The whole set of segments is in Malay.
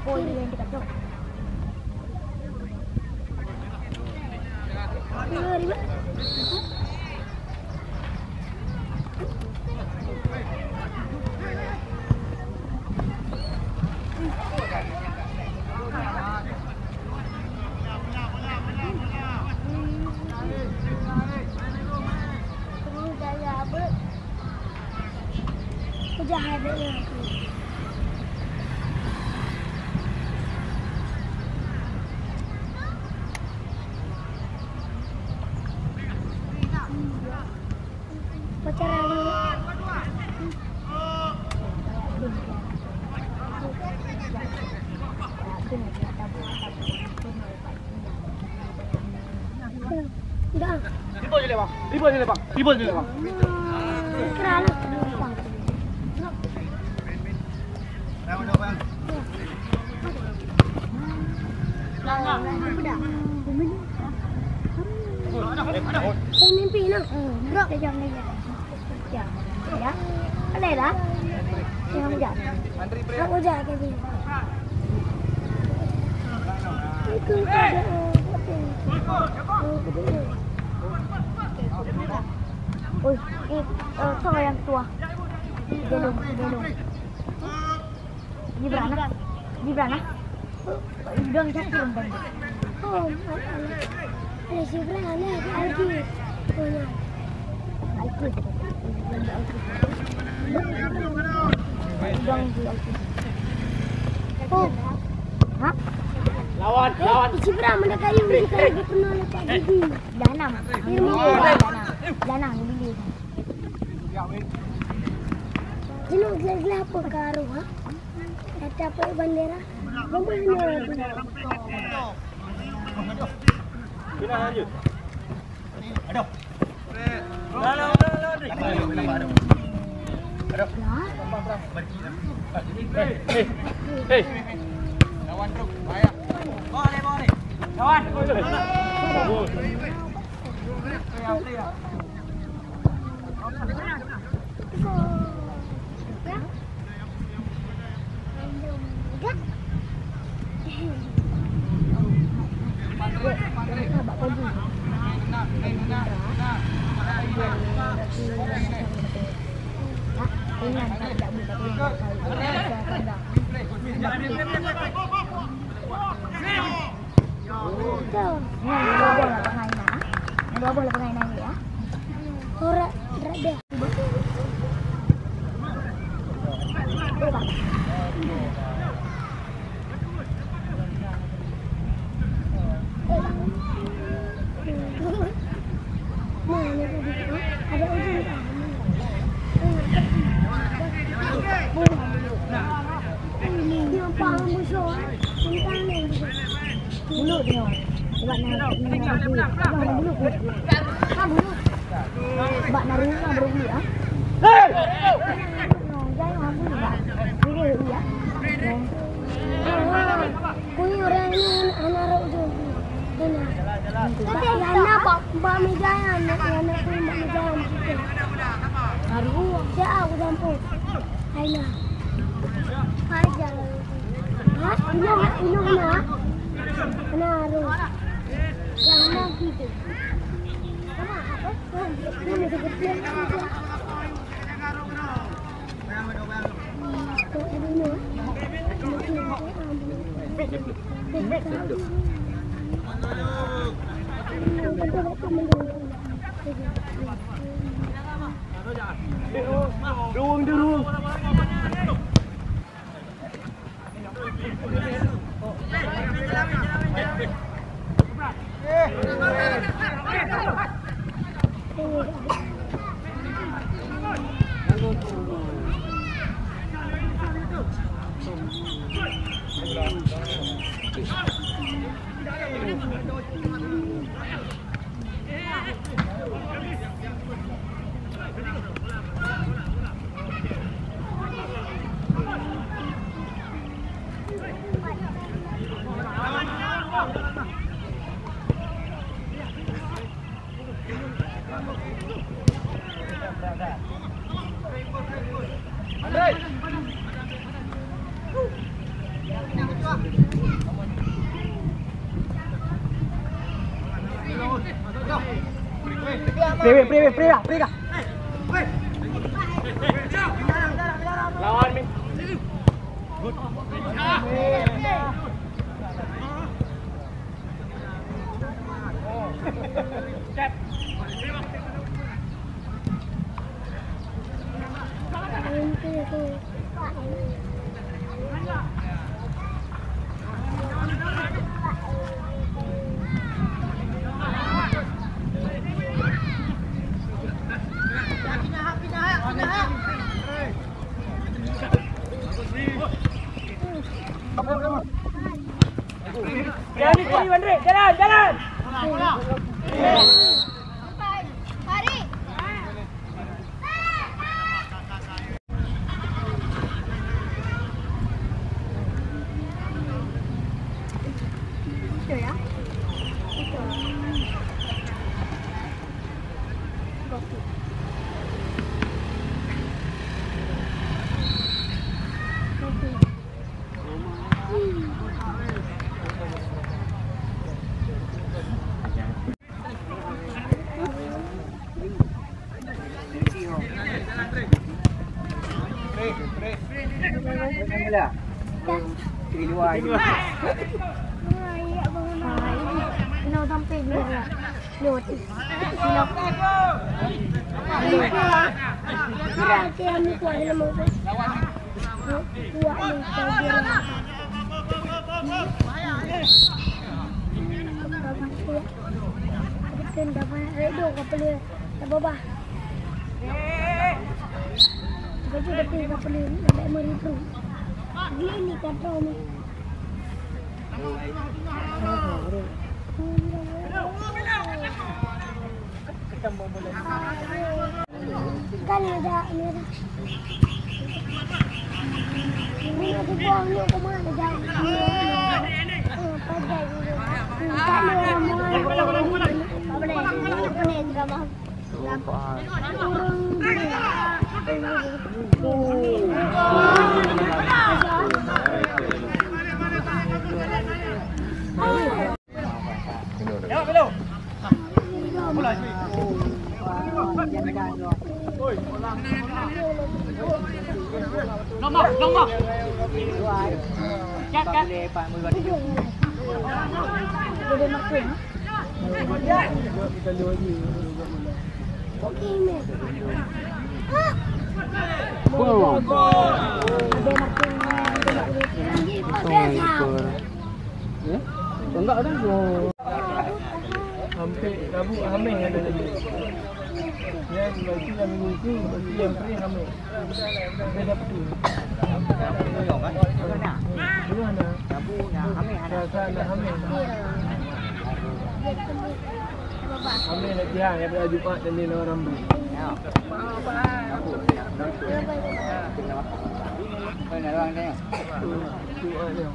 Oh, ini yang kita cok. Ribut je bang. Kerana mimpi nak. Bro, jam ni. Ya. Ya. Ada dah. Yang jam. Aku jaga ke sini. Itu ada. Oi, sama yang tua. Belum. Gibran. Udah ngecek belum bang? Oh, ada Gibran, ada Alki. Punya. Alki. Oh. Hah? Lawan. Gibran mendekati pernah lepas gigi. Danang. Danang beli. Ini gila apa karu ha? Kata apa bendera? Bendera. Kita lanjut. Aduh. Hei. Lawan bro, bahaya. Boleh. Lawan. Dua bola pengain ya. Ora deh. Bulu dia. Sebab nak bulu. Sebab naruh bulu ah. Hei. Jangan bulu ah. Video ya. Kuih orang ni anak tu. Tapi anak pak meja anak kuih meja situ. Naruh siapa aku campur. Aina. Aja. Hah? Ini mana? Naruh. Yang mana gitu? Sama apa? Ini kecil. Durung. Free kah? Lawan Mi. Good. Step. Jalan. Kenal sampai biar lah. Lewat. Kenal. Kira ni kuat lama. Kuat ni saya. Kita dapat redo kapal dia. Tak apa-apa. Baju dah pergi kapal dia. Dah meripu. Ini kontrol ni. Kan ada ini. Ini aku buang ni ke mana dah. Pakai dulu. Kan orang mau. Apa ni drama? Nombor. Cak. Boleh makan. Okey ni. Wow. Ada makan. Ya? Enggak ada. Hampir Rabu Hamil ada lagi. Ya, bagi yang minggu bagi yang free Hamil. Saya dapat tu. Belum ada. Rabu dah Hamil ada. Ada Hamil. Hamil nak tiang yang pada Jumaat dan dia nak rambut. Ya. Mana orang tengok? Tu ada.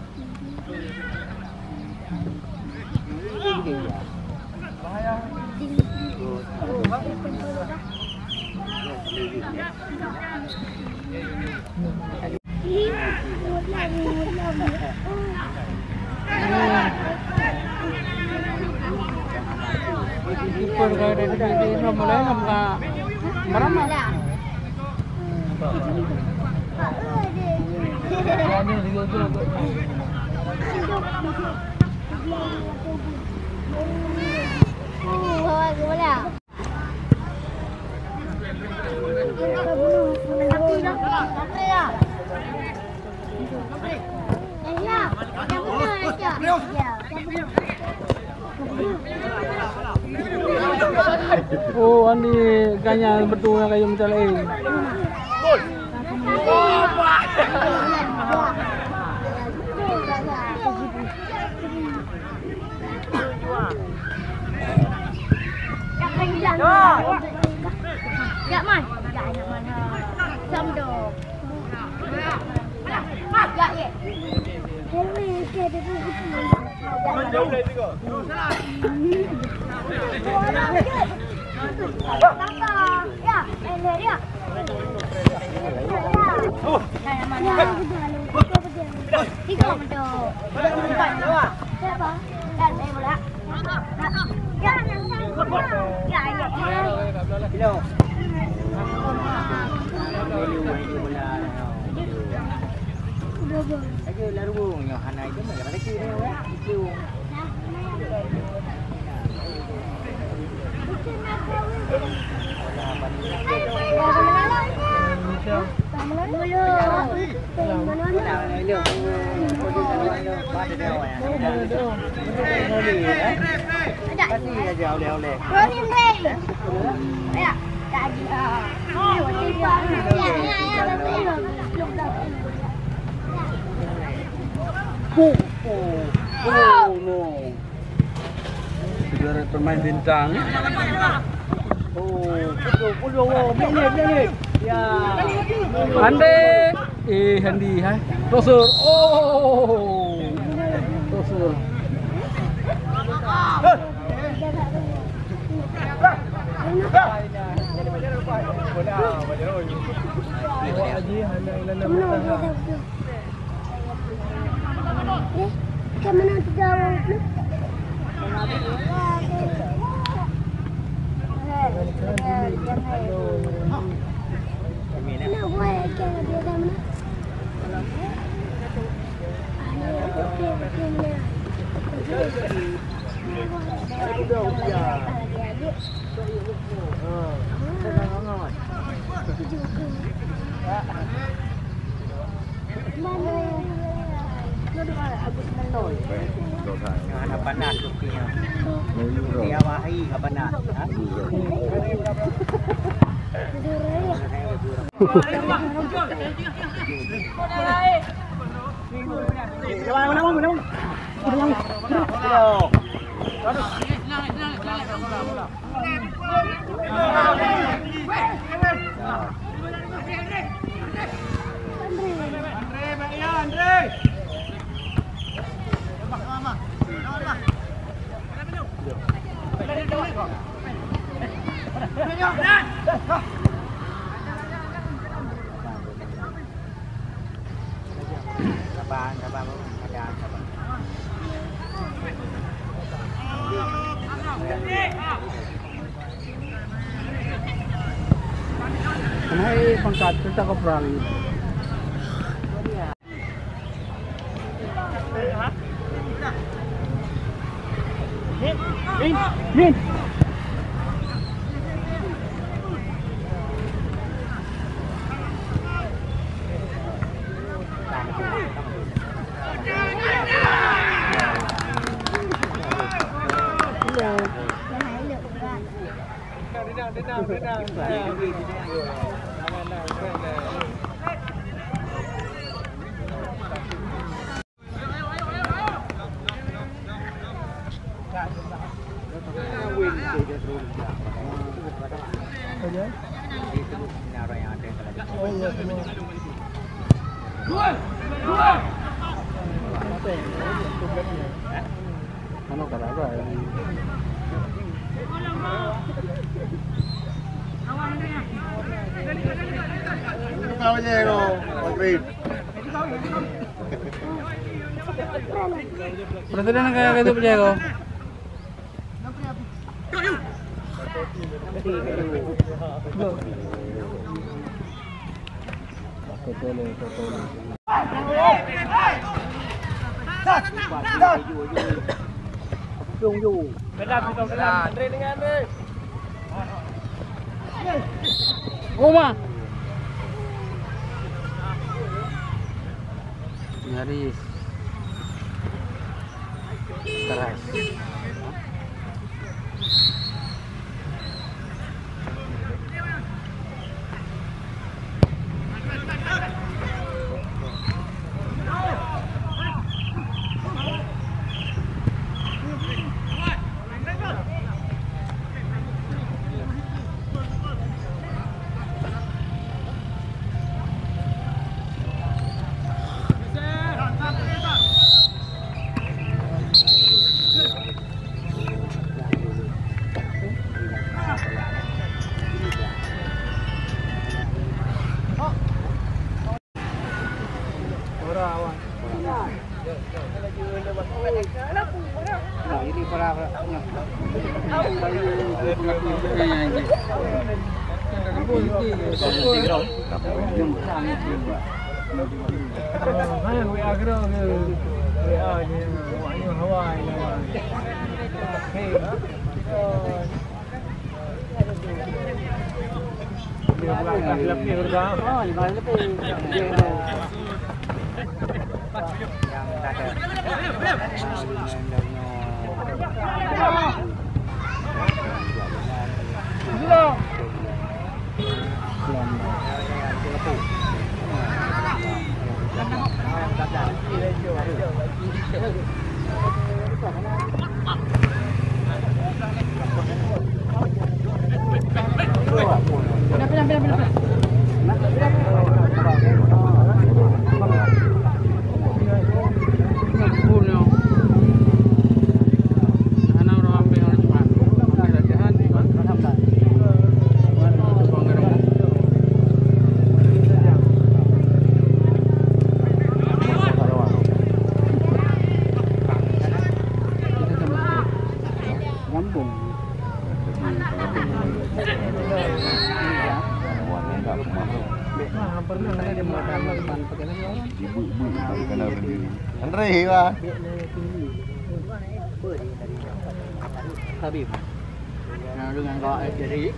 Bahaya. Ipon kalau dari mulai nampak meramah. Ini juga tu. Oh, Andi kanya betul yang kayu macam lain. Dạ mày, dạ nhà mình xong đồ. Dạ vậy. Dạ Hello. Ayo lalu yang hanai tu macam mana kira ni? Itu. Oh no. Sudah pemain bintang. Oh, minit. Ya. Hande. Handi, hai. Tosur. Oh. Tosur. Kemana jauh? Ada panas kopinya. Dia wahi ke panas. Hai pangkat kita ke perang. Min. Ano karaga? Caballero, Madrid. Presiden kaya gitu Diego. Oma. Nyaris keras. Ini para Mana WA gerak ke? WA ni, awaknya Hawaii lah. Hey. Dia belakang lebih bergam. Oh, 5 lebih. Yang ada. Andre lah. Habib. Nah, dengan kau jadi.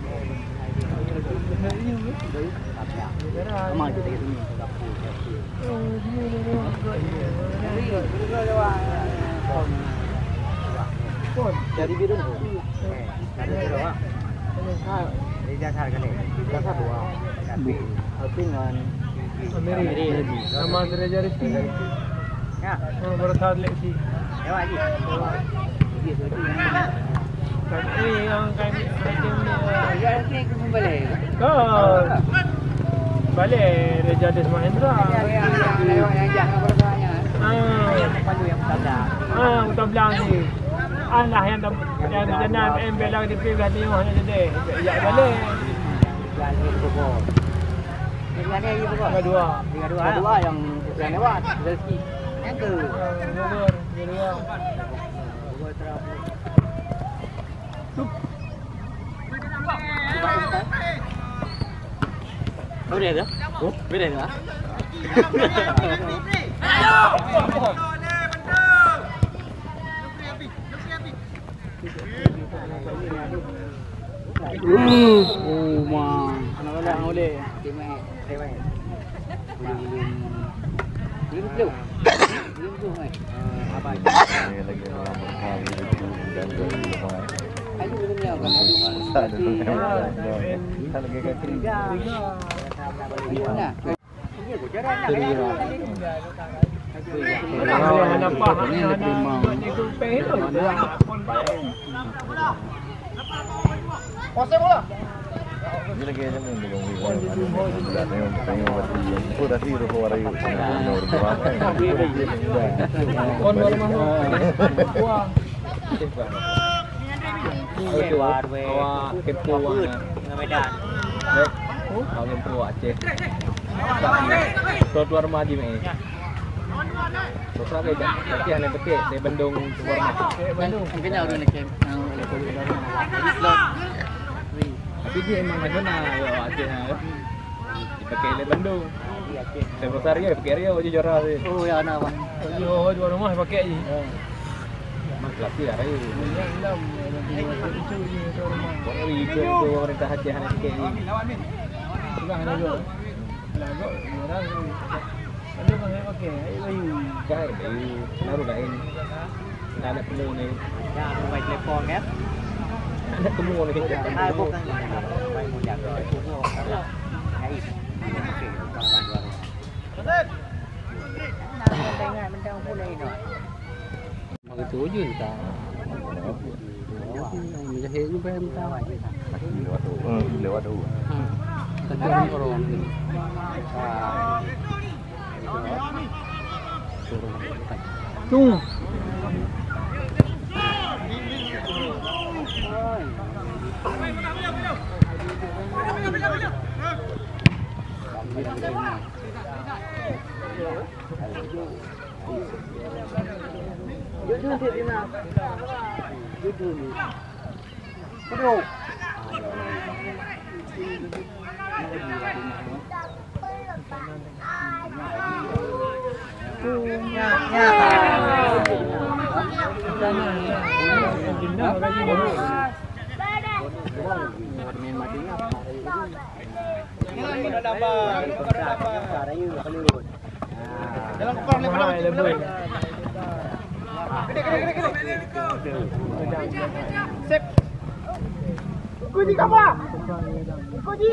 Sama kita ini. Dari biru. Dari biru ah. Dari dasar kan ni. Dasar dua. Tapi dengan Amiri. Nama derajat Rizki. ya. Berthad leksi. Ya lagi. Ini yang kain macam ni. Ya ni kembali. Kau balik Raja Des Mahendra. Yang jangan bertanya. Pandu yang pertama. Utah belang ni. Alah yang jenam belang di pinggan ni hanya jadi. Ya balik. Yang ini pokok. Yang ini pokok. Kedua yang lewat rezeki. Yang ke. Kedua. Beda ke? Beda ke? Oh, ma. Anak wala ang uli. Belum. Apa aja? Lagi orang berkali dan Ayo belum ya kan. lagi ke ketiga. Nah. Nampak ikut pay tu. Kosong bola. Ini lagi ada yang itu dah sih roh warai Kon baru masuk. Wah. Lewat we. Wah, ketua. Medan. Kau yang tua Aceh. Keluar rumah di mana? Terus apa itu? Nanti hanya betul. Di Bandung keluar rumah. Bandung. Mungkin jauh dari camp. Tapi dia memang ada ya Aceh. Dipakai di Bandung. Di Rosario pakai Rio je juara sih. Oh ya nak apa? Oh, jual rumah pakai je. Mas laki lah Rio. Boleh ikut tu pemerintah Aceh hanya pakai ni. Bukan ada juga. Lagu orang ada orang pakai. Ayu. Kai ayu. Naruh lain. Ada temu ni. Ya, buat telefon kan? Ada temu ni. Hai bukan. Baik mau jaga. Hai. Tengah mentang pulai no. Begitu je kita. Menjahit juga yang mentang. lewat tu. Kerja orang. Tu. Jujur dia Dina. Jujur ni. Peduk. Dalam kepala lebih. Sip. Kunci apa? Kunci.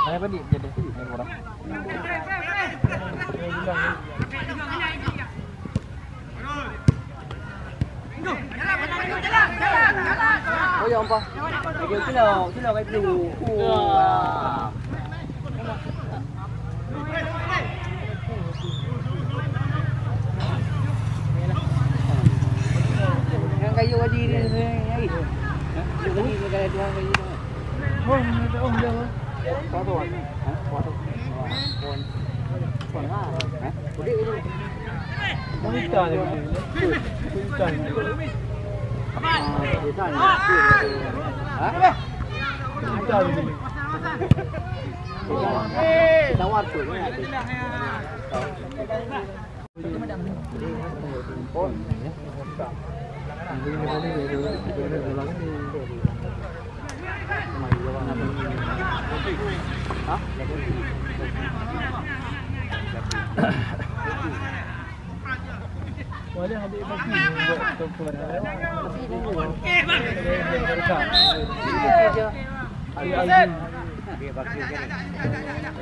Apa ni jadi orang? Oh ya apa? Sila kay blue. Yang kayu tadi ni lagi. Ini negara dia kayu. Oh, dia. Có rồi. Hả? Có rồi. Còn. Còn ha. Hả? Có đi đi. Không trời này. Không trời này. Hả? Không trời này. Tao ăn tuổi này. Boleh adik bagi buat tuan.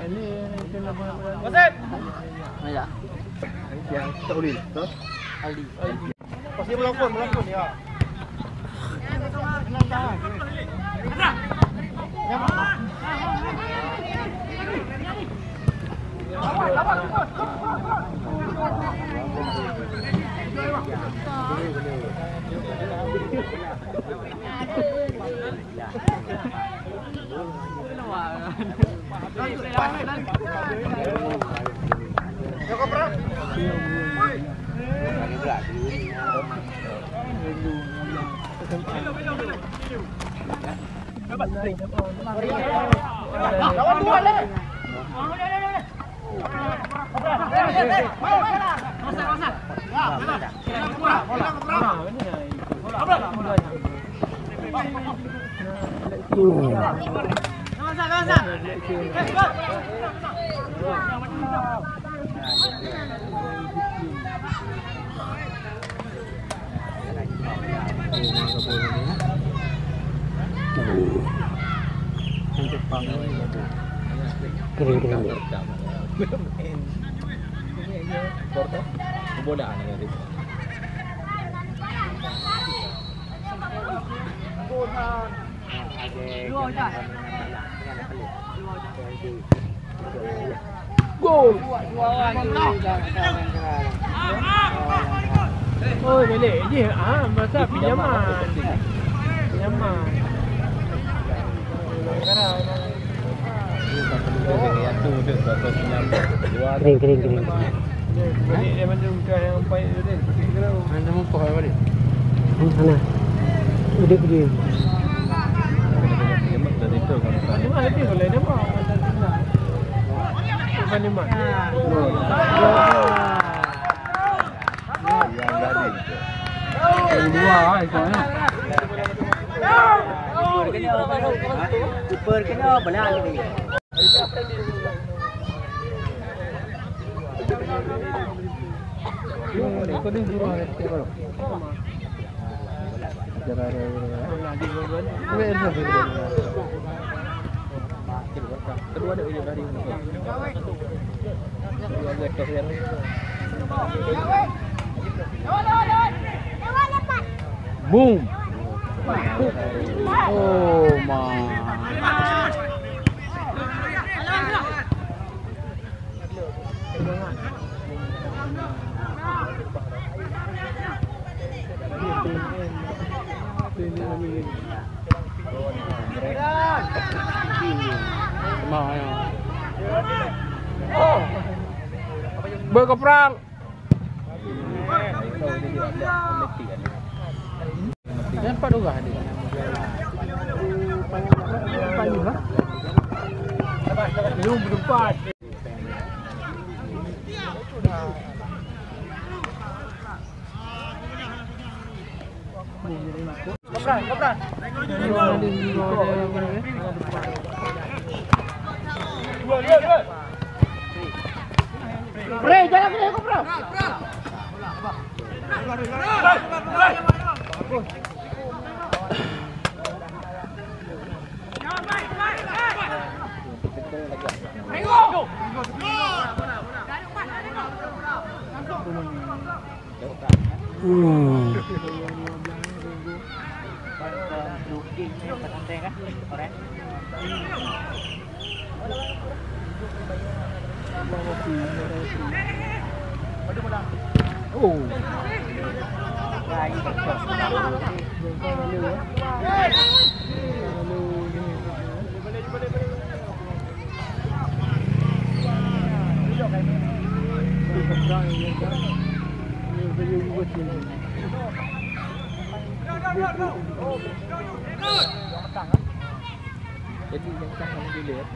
Ini kena buat. Wasit. Ya. Yang Taulil, tu? Aldi. Pasti melakon ya. Lawan dua le. Kering-kering. Kebodohan ni. Gol. Ôi mày để gì hả? Mà sao pinjaman? Pinjaman. Kering-kering. Dia macam yang baik dia seperti kalau Mana muka apa ni? Sana. Udah gede. Cuma lebih boleh dia mau macam sana. Bukan ni mak. Dua ikutnya. Super kena benar ni. Kau ni dua hari baru. Cara lagi buat. Kedua ada video dari ini. Kedua ada kesian. Boom. Oh my. Berkeprang. Nampak juga dia. Belum berempat. Kopran. Dua. Bre, jalan ke kopran. Oh. Jadi yang sangat dilihat.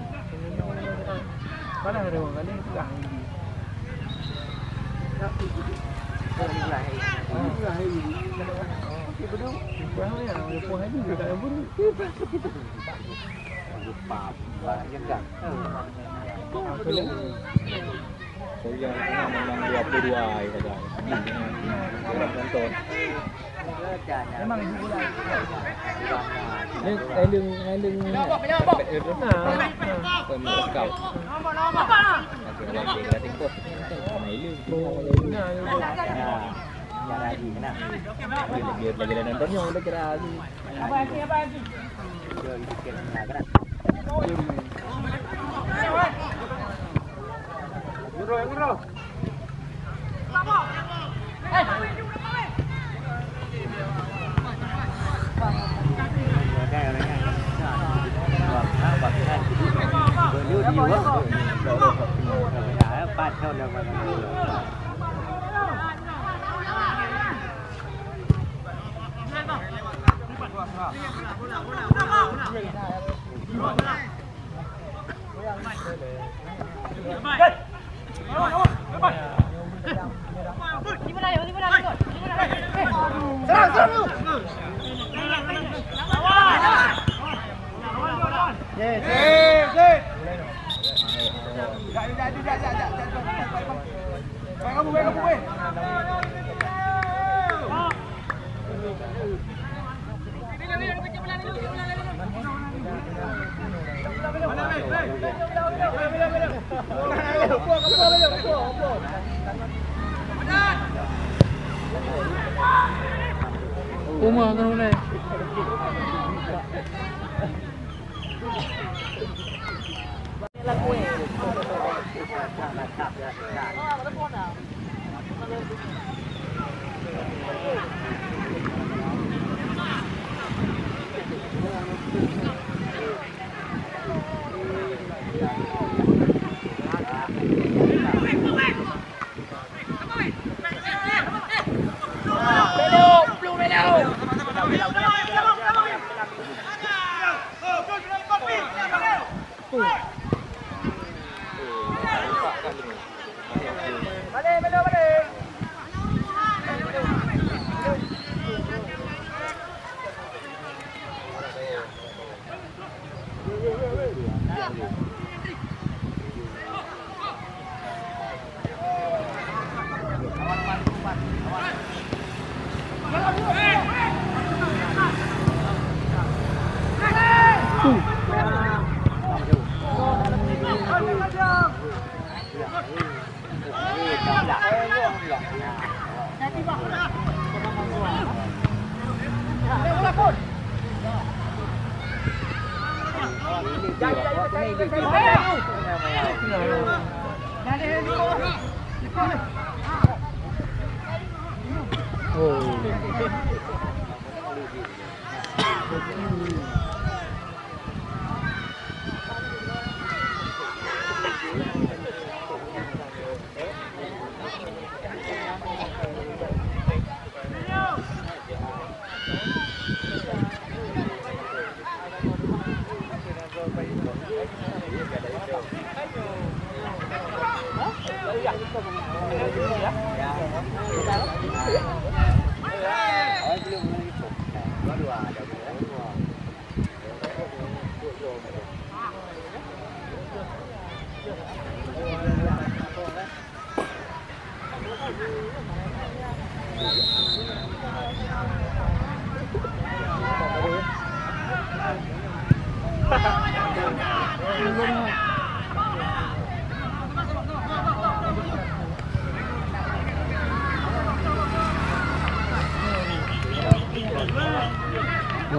Mana ada orang ni pegang ini. Saya memang 22 saja. Tonton. Memang ibu bulan. Ini ending pemberkau. Biar bagi nontonnya udah kira sih. Apa lagi? Guru. Umah kan boleh.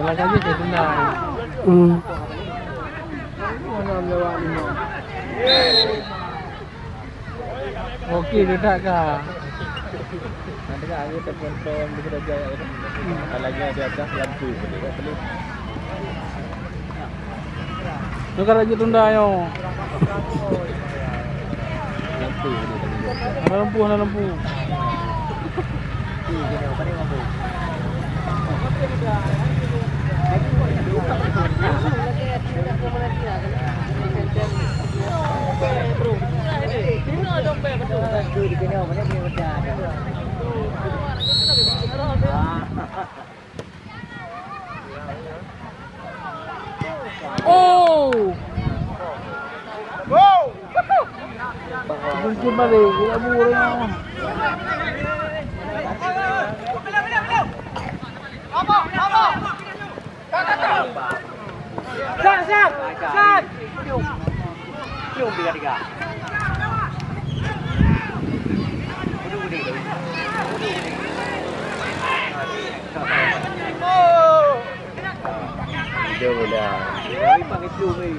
Mulai aja kayak benar. Mana lewat ini? Okey, tidak kah? Nanti kan ada telepon di kerja itu. Kalau lagi ada atas lampu, boleh perlu. Tukar lagi tunda yo. Lampu. Ada lampu. Oh. Wow. Mungkin balik, dia burung. Sat. Cium 3-3. Dia boleh. Ini pakai cium ni.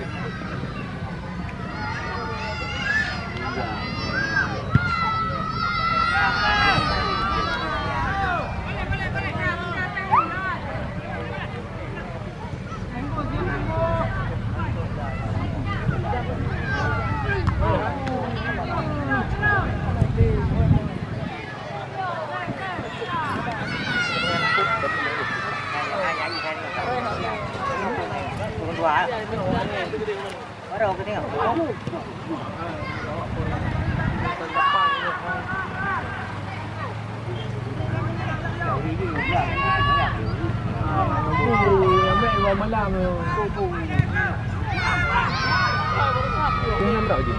Baru ke tengok. Ambil malam tu. Ini nampak je.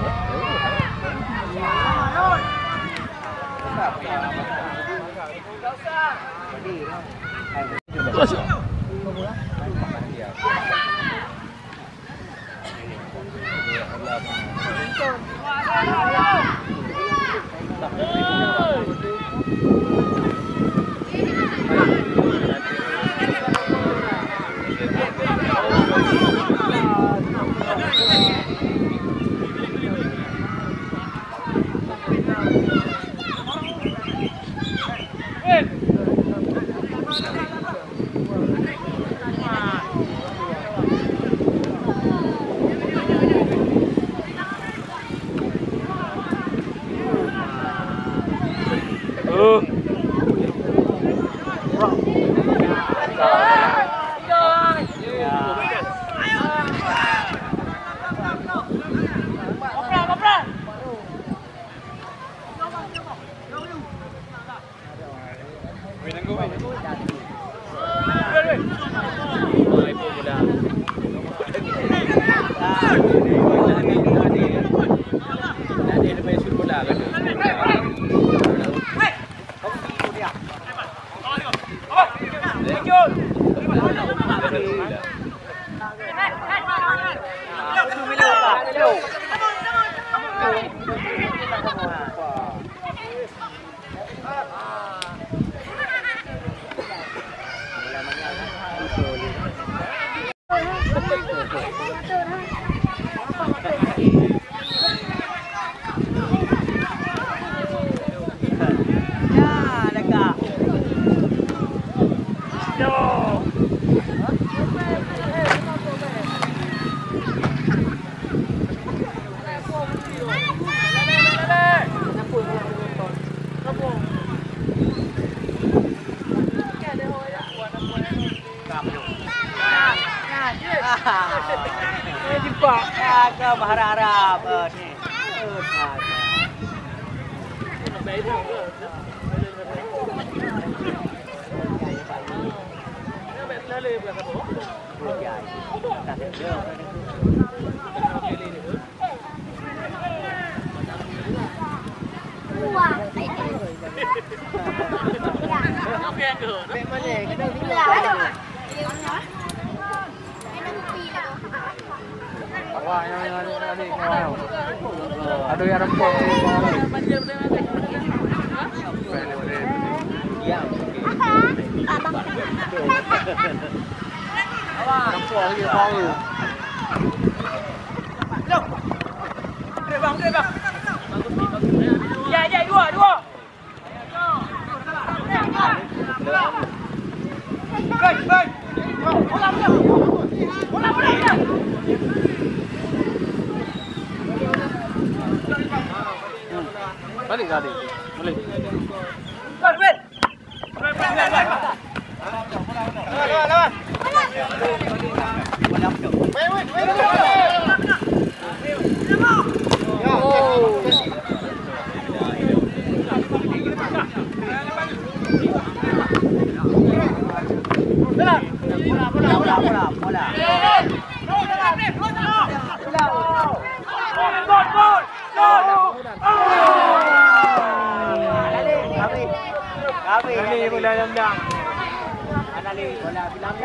ke berharap ni. Awak yang adik kau. Aduh yang rempok ni kau. Ya. Awak rempok lagi kau tu. Ya, dua. Balik tadi. Boleh. Ini bola lamdang. Anali bola bilang